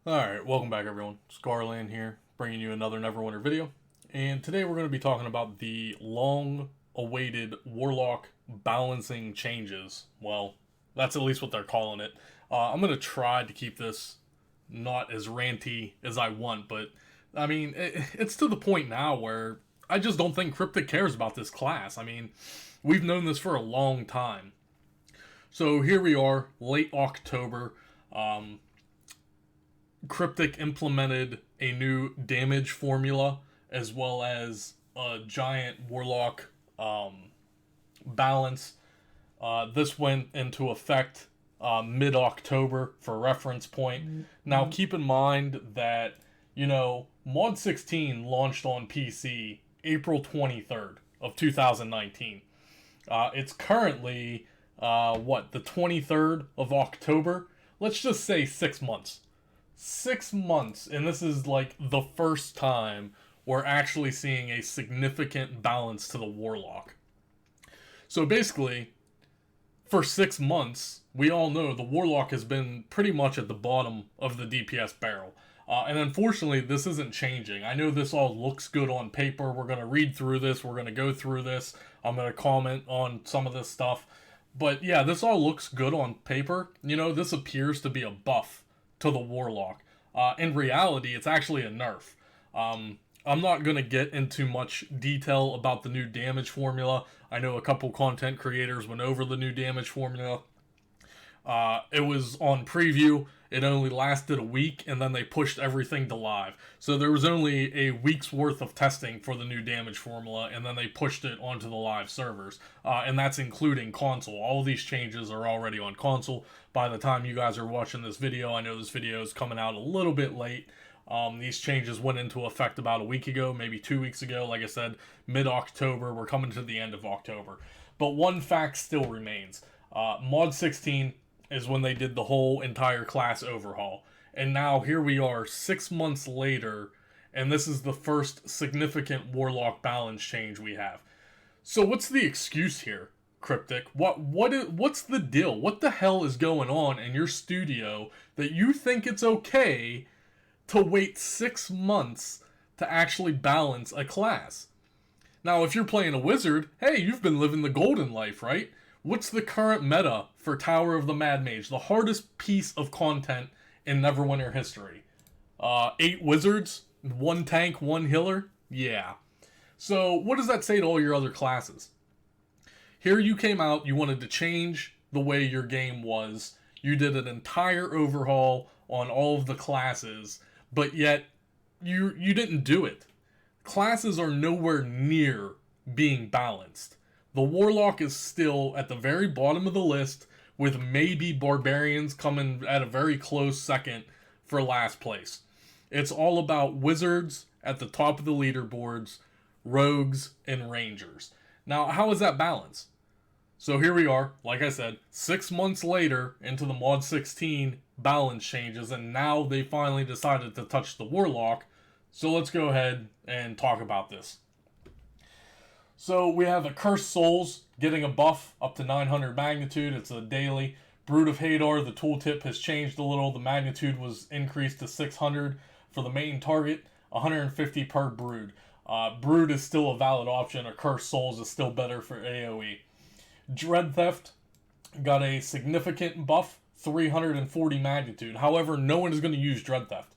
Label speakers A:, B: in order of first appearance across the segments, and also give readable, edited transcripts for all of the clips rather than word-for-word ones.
A: Alright, welcome back everyone. Scarland here, bringing you another Neverwinter video. And today we're going to be talking about the long-awaited Warlock balancing changes. Well, that's at least what they're calling it. I'm going to try to keep this not as ranty as I want, but I mean, it's to the point now where I just don't think Cryptic cares about this class. I mean, we've known this for a long time. So here we are, late October. Cryptic implemented a new damage formula as well as a giant Warlock balance. This went into effect mid-October for reference point. Mm-hmm. Now keep in mind that, Mod 16 launched on PC April 23rd of 2019. It's currently, the 23rd of October? Let's just say 6 months. 6 months, and this is like the first time we're actually seeing a significant balance to the Warlock. So basically, for 6 months, we all know the Warlock has been pretty much at the bottom of the DPS barrel. And unfortunately, this isn't changing. I know this all looks good on paper. We're going to read through this. We're going to go through this. I'm going to comment on some of this stuff. But yeah, this all looks good on paper. This appears to be a buff to the Warlock. In reality, it's actually a nerf. I'm not going to get into much detail about the new damage formula. I know a couple content creators went over the new damage formula. It was on preview. It only lasted a week, and then they pushed everything to live. So there was only a week's worth of testing for the new damage formula, and then they pushed it onto the live servers. And that's including console. All of these changes are already on console. By the time you guys are watching this video, I know this video is coming out a little bit late. These changes went into effect about a week ago, maybe 2 weeks ago. Like I said, mid-October. We're coming to the end of October. But one fact still remains. Mod 16 is when they did the whole entire class overhaul. And now here we are 6 months later, and this is the first significant Warlock balance change we have. So what's the excuse here, Cryptic? What's the deal? What the hell is going on in your studio that you think it's okay to wait 6 months to actually balance a class? Now, if you're playing a wizard, hey, you've been living the golden life, right? What's the current meta for Tower of the Mad Mage? The hardest piece of content in Neverwinter history. 8 wizards, 1 tank, 1 healer? Yeah. So what does that say to all your other classes? Here you came out, you wanted to change the way your game was. You did an entire overhaul on all of the classes, but yet you didn't do it. Classes are nowhere near being balanced. The Warlock is still at the very bottom of the list, with maybe Barbarians coming at a very close second for last place. It's all about Wizards at the top of the leaderboards, Rogues, and Rangers. Now, how is that balanced? So here we are, like I said, 6 months later into the Mod 16 balance changes, and now they finally decided to touch the Warlock. So let's go ahead and talk about this. So we have Accursed Souls getting a buff up to 900 magnitude. It's a daily. Brood of Hadar, the tooltip has changed a little. The magnitude was increased to 600 for the main target, 150 per brood. Brood is still a valid option. Accursed Souls is still better for AoE. Dread Theft got a significant buff, 340 magnitude. However, no one is going to use Dread Theft.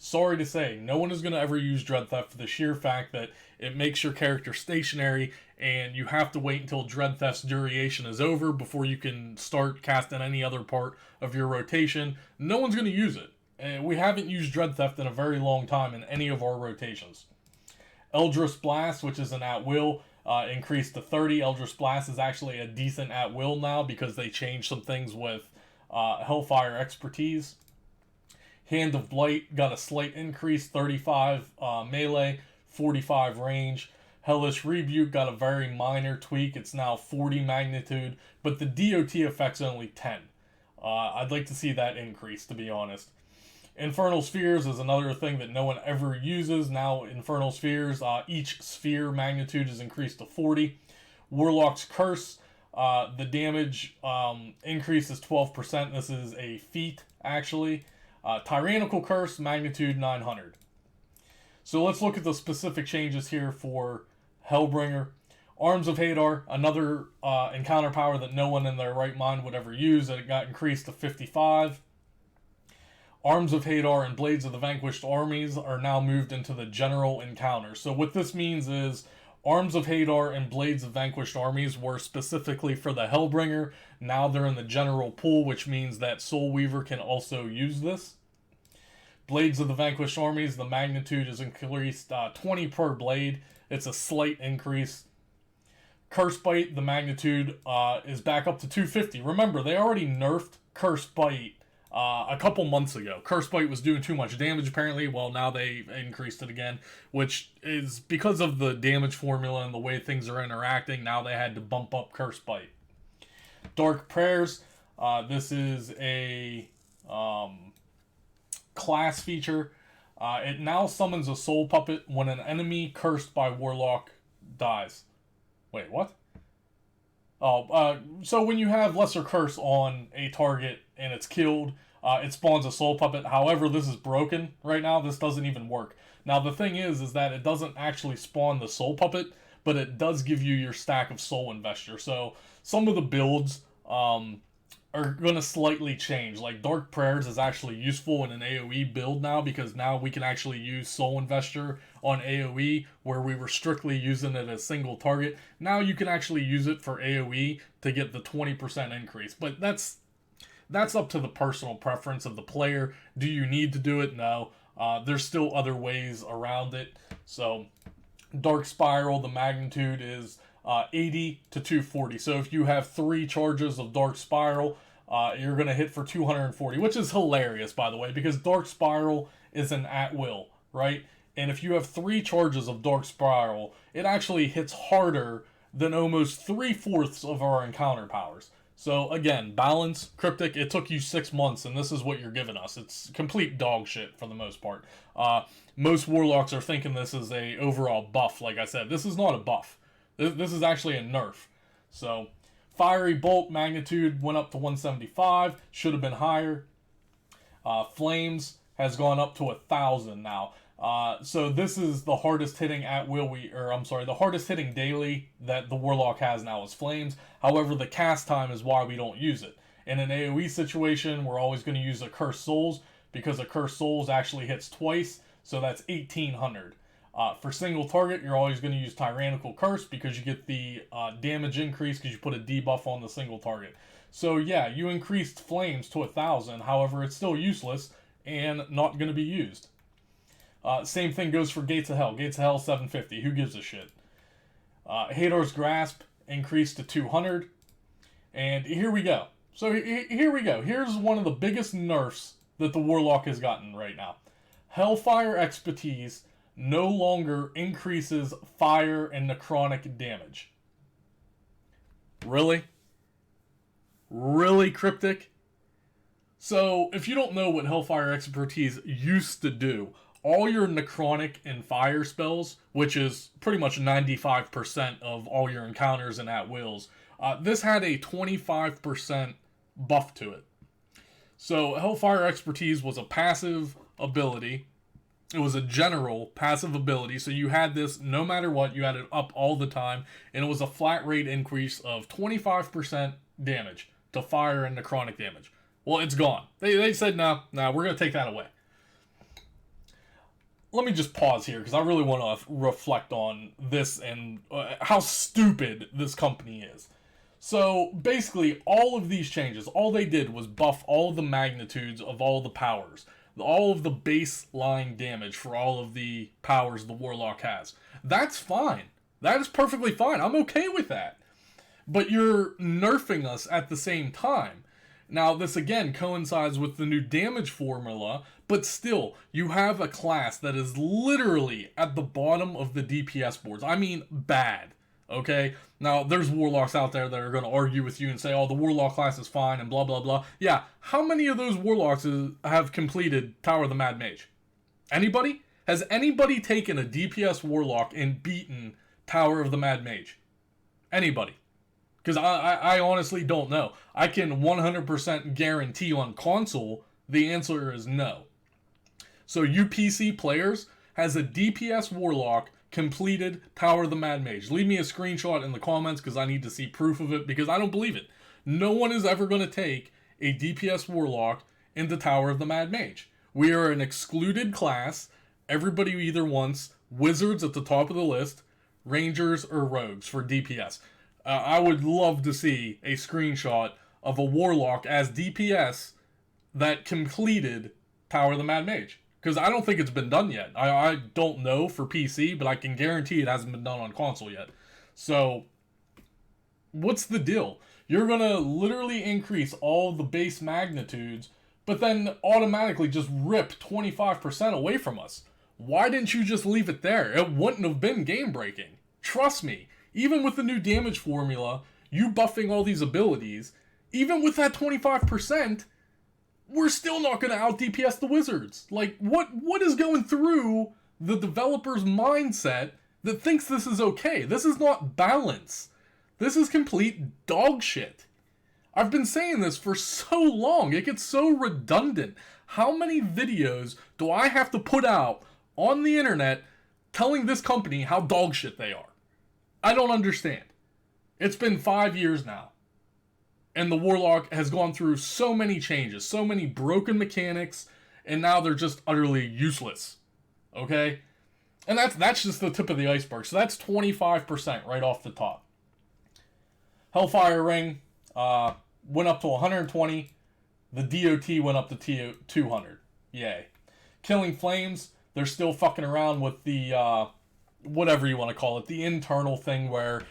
A: Sorry to say, no one is going to ever use Dread Theft for the sheer fact that it makes your character stationary, and you have to wait until Dread Theft's duration is over before you can start casting any other part of your rotation. No one's going to use it. And we haven't used Dread Theft in a very long time in any of our rotations. Eldritch Blast, which is an at-will, increased to 30. Eldritch Blast is actually a decent at-will now because they changed some things with Hellfire Expertise. Hand of Blight got a slight increase, 35 melee, 45 range. Hellish Rebuke got a very minor tweak. It's now 40 magnitude, but the DOT effect's only 10. I'd like to see that increase, to be honest. Infernal Spheres is another thing that no one ever uses. Now, Infernal Spheres, each sphere magnitude is increased to 40. Warlock's Curse, the damage increase is 12%. This is a feat, actually. Tyrannical Curse, magnitude 900. So let's look at the specific changes here for Hellbringer. Arms of Hadar, another encounter power that no one in their right mind would ever use, and it got increased to 55. Arms of Hadar and Blades of the Vanquished Armies are now moved into the general encounter. So what this means is Arms of Hadar and Blades of Vanquished Armies were specifically for the Hellbringer. Now they're in the general pool, which means that Soul Weaver can also use this. Blades of the Vanquished Armies, the magnitude is increased 20 per blade. It's a slight increase. Curse Bite, the magnitude is back up to 250. Remember, they already nerfed Curse Bite a couple months ago. Curse Bite was doing too much damage, apparently. Well, now they increased it again, which is because of the damage formula and the way things are interacting. Now they had to bump up Curse Bite. Dark Prayers, this is a class feature. It now summons a soul puppet when an enemy cursed by Warlock dies. Wait, what? So when you have Lesser Curse on a target and it's killed, it spawns a soul puppet. However, this is broken right now. This doesn't even work. Now, the thing is that it doesn't actually spawn the soul puppet, but it does give you your stack of soul investor. So some of the builds are going to slightly change. Like Dark Prayers is actually useful in an AoE build now, because now we can actually use Soul Investor on AoE where we were strictly using it as single target. Now you can actually use it for AoE to get the 20% increase. But that's up to the personal preference of the player. Do you need to do it? No. There's still other ways around it. So Dark Spiral, the magnitude is 80 to 240. So if you have 3 charges of Dark Spiral, you're going to hit for 240, which is hilarious, by the way, because Dark Spiral is an at-will, right? And if you have 3 charges of Dark Spiral, it actually hits harder than almost 3/4 of our encounter powers. So again, balance, Cryptic, it took you 6 months, and this is what you're giving us. It's complete dog shit for the most part. Most Warlocks are thinking this is a overall buff, like I said. This is not a buff. This is actually a nerf. So, Fiery Bolt magnitude went up to 175. Should have been higher. Flames has gone up to 1,000 now. So this is the hardest hitting the hardest hitting daily that the Warlock has now is Flames. However, the cast time is why we don't use it. In an AoE situation, we're always going to use a Cursed Souls, because a Cursed Souls actually hits twice. So that's 1,800. For single target, you're always going to use Tyrannical Curse, because you get the damage increase because you put a debuff on the single target. So yeah, you increased Flames to 1,000. However, it's still useless and not going to be used. Same thing goes for Gates of Hell. Gates of Hell 750. Who gives a shit? Hadar's Grasp increased to 200. And here we go. So here we go. Here's one of the biggest nerfs that the Warlock has gotten right now. Hellfire Expertise no longer increases fire and necrotic damage. Really? Really, Cryptic? So, if you don't know what Hellfire Expertise used to do, all your necrotic and fire spells, which is pretty much 95% of all your encounters and at-wills, this had a 25% buff to it. So, Hellfire Expertise was a passive ability. It was a general passive ability, so you had this no matter what, you had it up all the time, and it was a flat rate increase of 25% damage to fire and necrotic damage. Well, it's gone. They said, no, we're going to take that away. Let me just pause here, because I really want to reflect on this and how stupid this company is. So, basically, all of these changes, all they did was buff all the magnitudes of all the powers. All of the baseline damage for all of the powers the Warlock has. That's fine. That is perfectly fine. I'm okay with that. But you're nerfing us at the same time. Now, this again coincides with the new damage formula, but still, you have a class that is literally at the bottom of the DPS boards. I mean, bad. Okay? Now, there's Warlocks out there that are going to argue with you and say, oh, the Warlock class is fine and blah, blah, blah. Yeah, how many of those Warlocks have completed Tower of the Mad Mage? Anybody? Has anybody taken a DPS Warlock and beaten Tower of the Mad Mage? Anybody? Because I honestly don't know. I can 100% guarantee on console The answer is no. So you PC players, has a DPS Warlock completed Tower of the Mad Mage? Leave me a screenshot in the comments because I need to see proof of it, because I don't believe it. No one is ever going to take a DPS Warlock into Tower of the Mad Mage. We are an excluded class. Everybody either wants Wizards at the top of the list, Rangers, or Rogues for DPS. I would love to see a screenshot of a Warlock as DPS that completed Tower of the Mad Mage. Because I don't think it's been done yet. I don't know for PC, but I can guarantee it hasn't been done on console yet. So, what's the deal? You're going to literally increase all the base magnitudes, but then automatically just rip 25% away from us. Why didn't you just leave it there? It wouldn't have been game-breaking. Trust me. Even with the new damage formula, you buffing all these abilities, even with that 25%, we're still not going to out-DPS the Wizards. Like, what is going through the developer's mindset that thinks this is okay? This is not balance. This is complete dog shit. I've been saying this for so long. It gets so redundant. How many videos do I have to put out on the internet telling this company how dog shit they are? I don't understand. It's been 5 years now. And the Warlock has gone through so many changes, so many broken mechanics, and now they're just utterly useless. Okay? And that's just the tip of the iceberg. So that's 25% right off the top. Hellfire Ring went up to 120. The DOT went up to 200. Yay. Killing Flames, they're still fucking around with the, whatever you want to call it, the internal thing where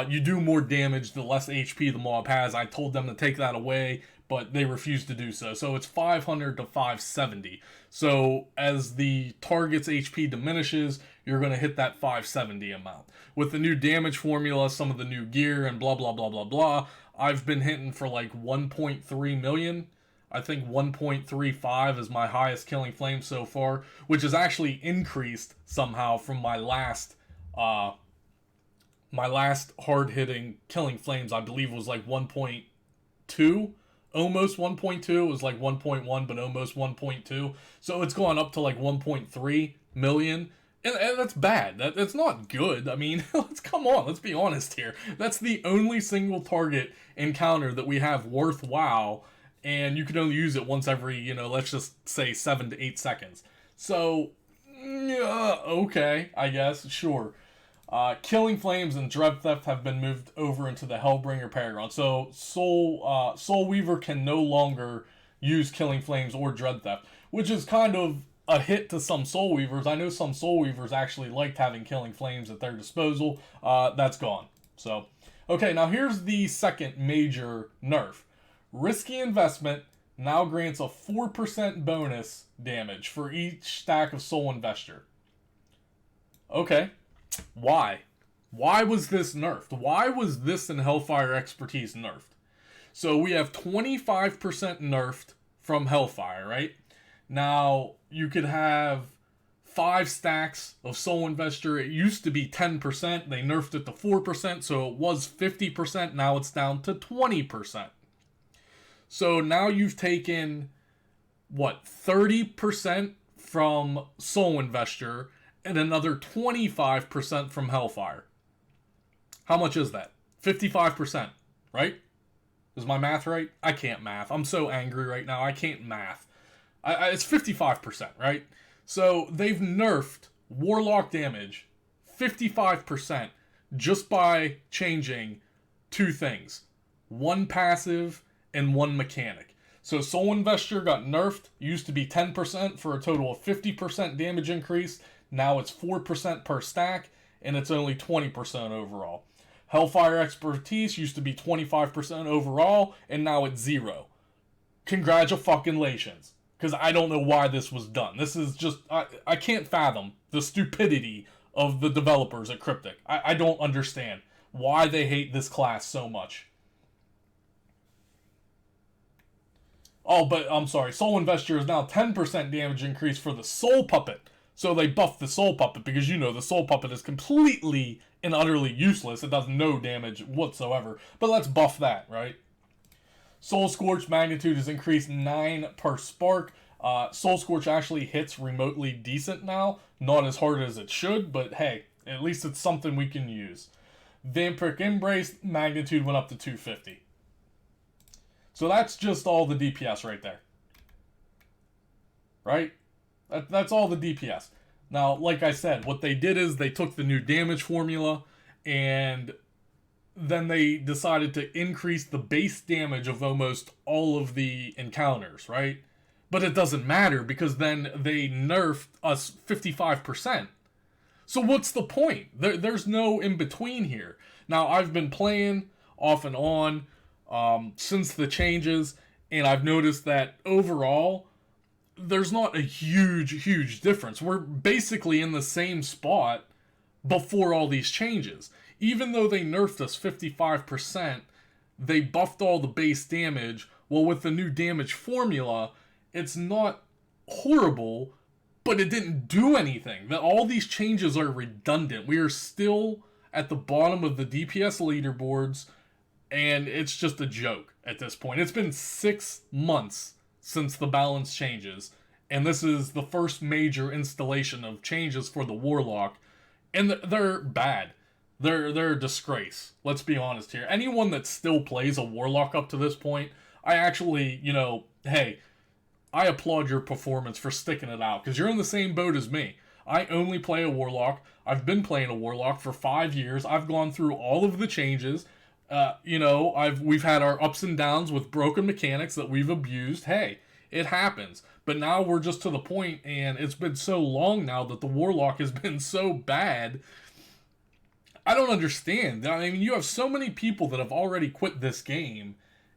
A: you do more damage the less HP the mob has. I told them to take that away, but they refused to do so. So it's 500 to 570. So as the target's HP diminishes, you're going to hit that 570 amount. With the new damage formula, some of the new gear, and blah, blah, blah, blah, blah, I've been hitting for like 1.3 million. I think 1.35 is my highest Killing Flame so far, which has actually increased somehow from my last hard-hitting Killing Flames, I believe, was like 1.2, almost 1.2. It was like 1.1, but almost 1.2. So it's gone up to like 1.3 million, and that's bad. That's not good. I mean, come on, let's be honest here. That's the only single target encounter that we have worth WoW, and you can only use it once every, let's just say 7 to 8 seconds. So, yeah, okay, I guess, sure. Killing Flames and Dread Theft have been moved over into the Hellbringer Paragon. So Soul Weaver can no longer use Killing Flames or Dread Theft, which is kind of a hit to some Soul Weavers. I know some Soul Weavers actually liked having Killing Flames at their disposal. That's gone. So, okay, now here's the second major nerf. Risky Investment now grants a 4% bonus damage for each stack of Soul Investor. Okay. Why? Why was this nerfed? Why was this in Hellfire Expertise nerfed? So we have 25% nerfed from Hellfire, right? Now, you could have 5 stacks of Soul Investor. It used to be 10%. They nerfed it to 4%, so it was 50%. Now it's down to 20%. So now you've taken, 30% from Soul Investor and another 25% from Hellfire. How much is that? 55%, right? Is my math right? I can't math. I'm so angry right now. I can't math. It's 55%, right? So they've nerfed Warlock damage 55% just by changing 2 things. 1 passive and 1 mechanic. So Soul Investor got nerfed. It used to be 10% for a total of 50% damage increase. Now it's 4% per stack, and it's only 20% overall. Hellfire Expertise used to be 25% overall, and now it's 0. Congratulations. Because I don't know why this was done. This is just, I can't fathom the stupidity of the developers at Cryptic. I don't understand why they hate this class so much. Oh, but I'm sorry. Soul Investor is now 10% damage increase for the Soul Puppet. So they buffed the Soul Puppet because, the Soul Puppet is completely and utterly useless. It does no damage whatsoever. But let's buff that, right? Soul Scorch magnitude is increased 9 per spark. Soul Scorch actually hits remotely decent now. Not as hard as it should, but hey, at least it's something we can use. Vampiric Embrace magnitude went up to 250. So that's just all the DPS right there. Right? That's all the DPS. Now, like I said, what they did is they took the new damage formula and then they decided to increase the base damage of almost all of the encounters, right? But it doesn't matter because then they nerfed us 55%. So what's the point? There's no in-between here. Now, I've been playing off and on since the changes, and I've noticed that overall, there's not a huge difference. We're basically in the same spot before all these changes. Even though they nerfed us 55%, they buffed all the base damage. Well, with the new damage formula, it's not horrible, but it didn't do anything. That all these changes are redundant. We are still at the bottom of the DPS leaderboards, and it's just a joke at this point. It's been 6 months since the balance changes, and this is the first major installation of changes for the Warlock, and they're bad. They're a disgrace. Let's be honest here. Anyone that still plays a Warlock up to this point, I actually, hey, I applaud your performance for sticking it out, because you're in the same boat as me. I only play a Warlock. I've been playing a Warlock for 5 years. I've gone through all of the changes. We've had our ups and downs with broken mechanics that we've abused. Hey, it happens. But now we're just to the point, and it's been so long now that the Warlock has been so bad. I don't understand. I mean, you have so many people that have already quit this game,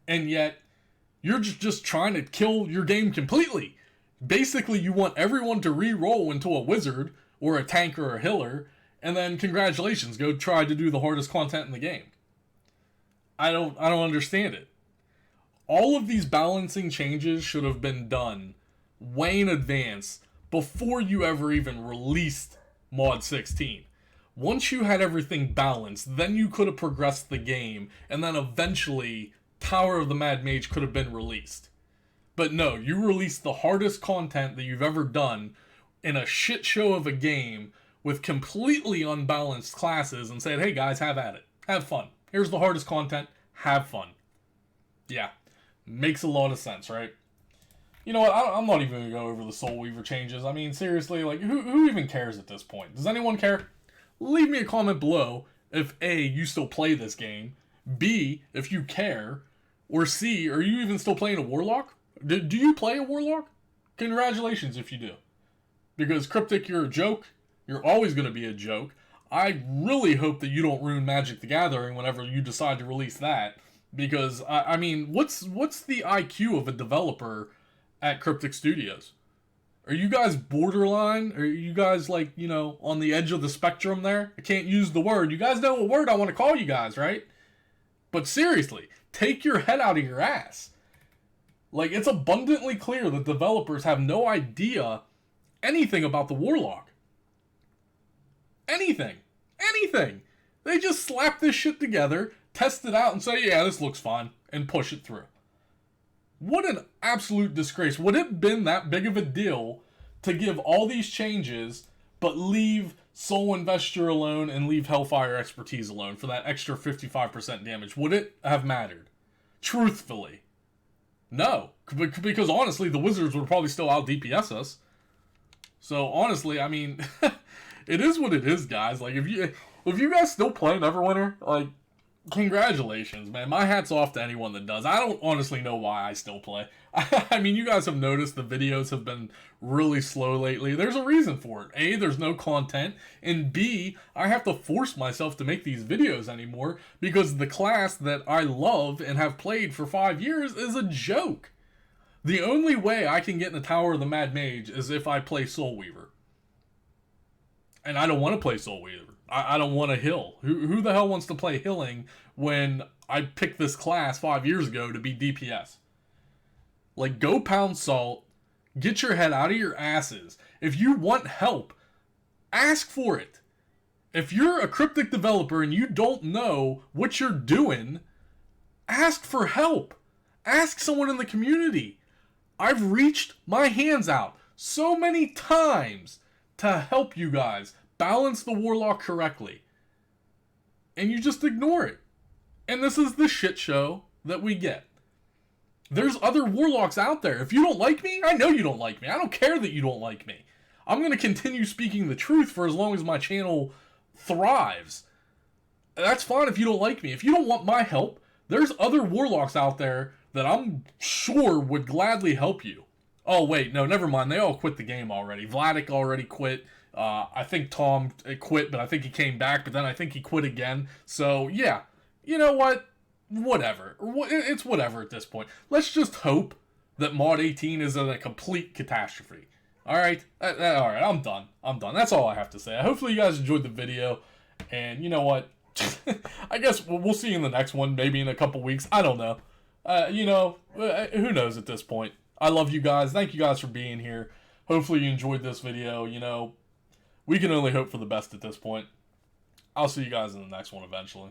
A: and yet you're just trying to kill your game completely. Basically, you want everyone to re-roll into a wizard or a tank or a healer, and then congratulations, go try to do the hardest content in the game. I don't understand it. All of these balancing changes should have been done way in advance before you ever even released Mod 16. Once you had everything balanced, then you could have progressed the game, and then eventually Tower of the Mad Mage could have been released. But no, you released the hardest content that you've ever done in a shit show of a game with completely unbalanced classes and said, hey guys, have at it. Have fun. Here's the hardest content. Have fun. Yeah, makes a lot of sense, right? You know what, I'm not even going to go over the Soul Weaver changes. I mean, seriously, like, who even cares at this point? Does anyone care? Leave me a comment below if A, you still play this game, B, if you care, or C, are you even still playing a Warlock? Do you play a Warlock? Congratulations if you do. Because Cryptic, you're a joke. You're always going to be a joke. I really hope that you don't ruin Magic the Gathering whenever you decide to release that. Because, I mean, what's the IQ of a developer at Cryptic Studios? Are you guys borderline? Are you guys, like, on the edge of the spectrum there? I can't use the word. You guys know what word I want to call you guys, right? But seriously, take your head out of your ass. Like, it's abundantly clear that developers have no idea anything about the Warlock. Anything. They just slap this shit together, test it out, and say, yeah, this looks fine, and push it through. What an absolute disgrace. Would it have been that big of a deal to give all these changes, but leave Soul Investor alone and leave Hellfire Expertise alone for that extra 55% damage? Would it have mattered? Truthfully. No. Because honestly, the Wizards would probably still out DPS us. So honestly, I mean, it is what it is, guys. Like, if you guys still play Neverwinter, like, congratulations, man. My hat's off to anyone that does. I don't honestly know why I still play. I mean, you guys have noticed the videos have been really slow lately. There's a reason for it. A, there's no content, and B, I have to force myself to make these videos anymore because the class that I love and have played for 5 years is a joke. The only way I can get in the Tower of the Mad Mage is if I play Soul Weaver. And I don't want to play Soul Weaver. I don't want to heal. Who the hell wants to play healing when I picked this class 5 years ago to be DPS? Like, go pound salt. Get your head out of your asses. If you want help, ask for it. If you're a Cryptic developer and you don't know what you're doing, ask for help. Ask someone in the community. I've reached my hands out so many times to help you guys balance the Warlock correctly. And you just ignore it. And this is the shit show that we get. There's other Warlocks out there. If you don't like me, I know you don't like me. I don't care that you don't like me. I'm going to continue speaking the truth for as long as my channel thrives. That's fine if you don't like me. If you don't want my help, there's other Warlocks out there that I'm sure would gladly help you. Oh, wait, no, never mind. They all quit the game already. Vladik already quit. I think Tom quit, but I think he came back, but then I think he quit again. So, yeah, you know what? Whatever. It's whatever at this point. Let's just hope that Mod 18 isn't a complete catastrophe. Alright? Alright, I'm done. That's all I have to say. Hopefully you guys enjoyed the video, and you know what? I guess we'll see you in the next one, maybe in a couple weeks. I don't know. Who knows at this point. I love you guys. Thank you guys for being here. Hopefully you enjoyed this video. You know, we can only hope for the best at this point. I'll see you guys in the next one eventually.